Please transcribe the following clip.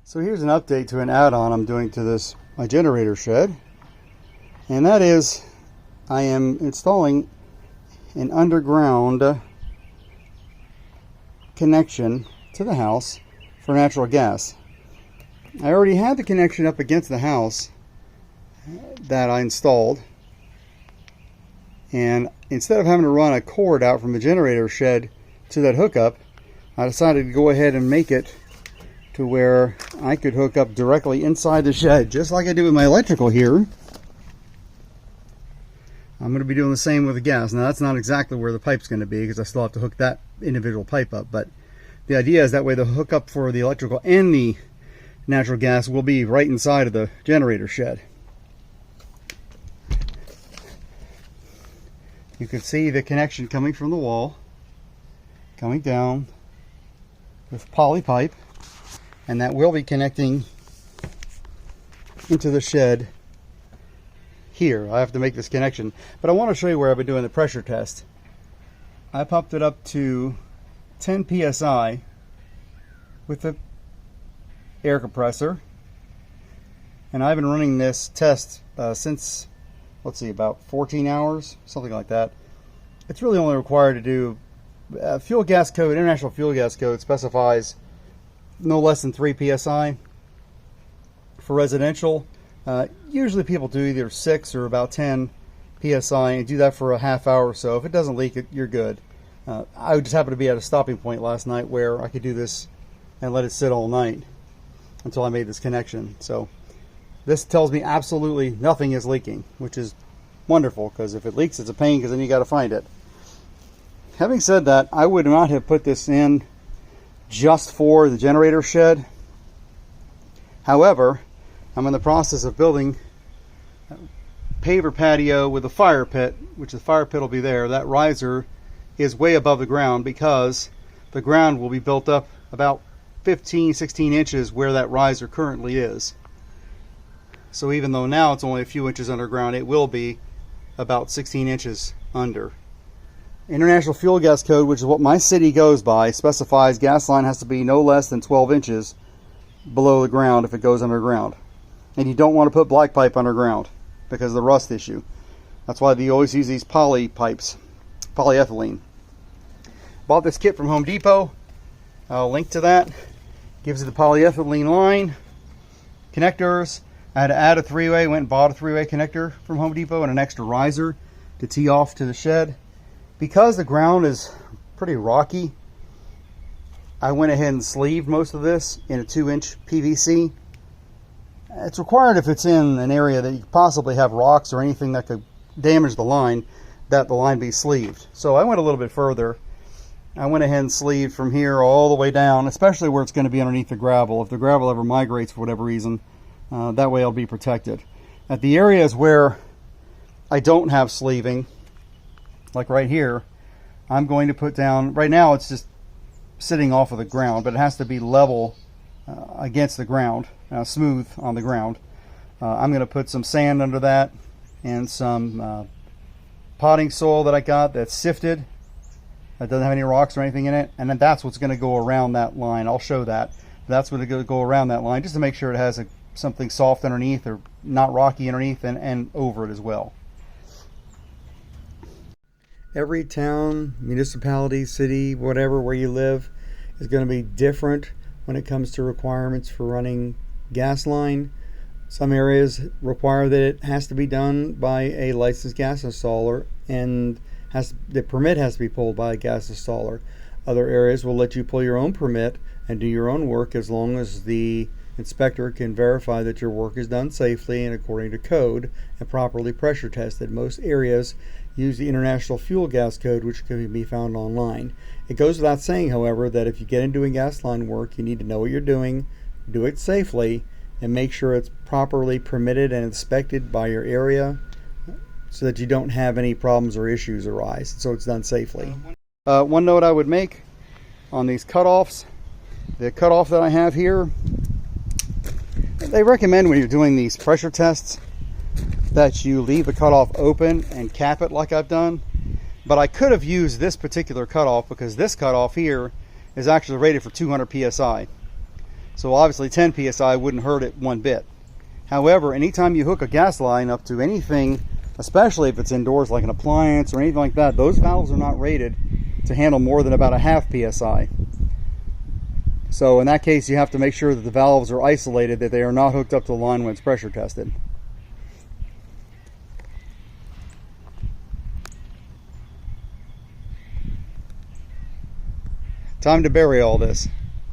So here's an update to an add-on I'm doing to my generator shed, and that is I am installing an underground connection to the house for natural gas. I already had the connection up against the house that I installed, and instead of having to run a cord out from the generator shed to that hookup, I decided to go ahead and make it to where I could hook up directly inside the shed, just like I do with my electrical here. I'm going to be doing the same with the gas. Now that's not exactly where the pipe's going to be, because I still have to hook that individual pipe up, but the idea is that way the hookup for the electrical and the natural gas will be right inside of the generator shed. You can see the connection coming from the wall, coming down with poly pipe, and that will be connecting into the shed here. I have to make this connection, but I want to show you where I've been doing the pressure test. I popped it up to 10 psi with the air compressor, and I've been running this test since, let's see, about 14 hours, something like that. It's really only required to do fuel gas code. International fuel gas code specifies no less than 3 psi for residential. Usually people do either 6 or about 10 psi, and do that for a half hour or so. If it doesn't leak, you're good. I just happened to be at a stopping point last night where I could do this and let it sit all night until I made this connection. So this tells me absolutely nothing is leaking, which is wonderful, because if it leaks, it's a pain, because then you got to find it. Having said that, I would not have put this in just for the generator shed. However, I'm in the process of building a paver patio with a fire pit, which the fire pit will be there. That riser is way above the ground, because the ground will be built up about 15-16 inches where that riser currently is. So even though now it's only a few inches underground, it will be about 16 inches under. International Fuel Gas Code, which is what my city goes by, specifies gas line has to be no less than 12 inches below the ground if it goes underground. And you don't want to put black pipe underground because of the rust issue. That's why they always use these poly pipes, polyethylene. Bought this kit from Home Depot. I'll link to that. Gives you the polyethylene line, connectors. I had to add a 3-way, went and bought a 3-way connector from Home Depot and an extra riser to tee off to the shed. Because the ground is pretty rocky, I went ahead and sleeved most of this in a 2-inch PVC. It's required if it's in an area that you could possibly have rocks or anything that could damage the line, that the line be sleeved. So I went a little bit further. I went ahead and sleeved from here all the way down, especially where it's going to be underneath the gravel. If the gravel ever migrates for whatever reason, that way I'll be protected. At the areas where I don't have sleeving, like right here, I'm going to put down, right now it's just sitting off of the ground, but it has to be level against the ground, smooth on the ground. I'm going to put some sand under that and some potting soil that I got that's sifted, that doesn't have any rocks or anything in it, and then that's what's going to go around that line. I'll show that. That's what's going to go around that line, just to make sure it has something soft underneath or not rocky underneath and over it as well. Every town, municipality, city, whatever, where you live is going to be different when it comes to requirements for running gas line. Some areas require that it has to be done by a licensed gas installer, and the permit has to be pulled by a gas installer. Other areas will let you pull your own permit and do your own work as long as the inspector can verify that your work is done safely and according to code and properly pressure tested. Most areas use the International Fuel Gas Code, which can be found online. It goes without saying, however, that if you get into doing gas line work, you need to know what you're doing, do it safely, and make sure it's properly permitted and inspected by your area so that you don't have any problems or issues arise, so it's done safely. One note I would make on these cutoffs, the cutoff that I have here, they recommend when you're doing these pressure tests that you leave the cutoff open and cap it like I've done. But I could have used this particular cutoff, because this cutoff here is actually rated for 200 psi. So obviously 10 psi wouldn't hurt it one bit. However, anytime you hook a gas line up to anything, especially if it's indoors like an appliance or anything like that, those valves are not rated to handle more than about a half psi. So in that case, you have to make sure that the valves are isolated, that they are not hooked up to the line when it's pressure tested. Time to bury all this.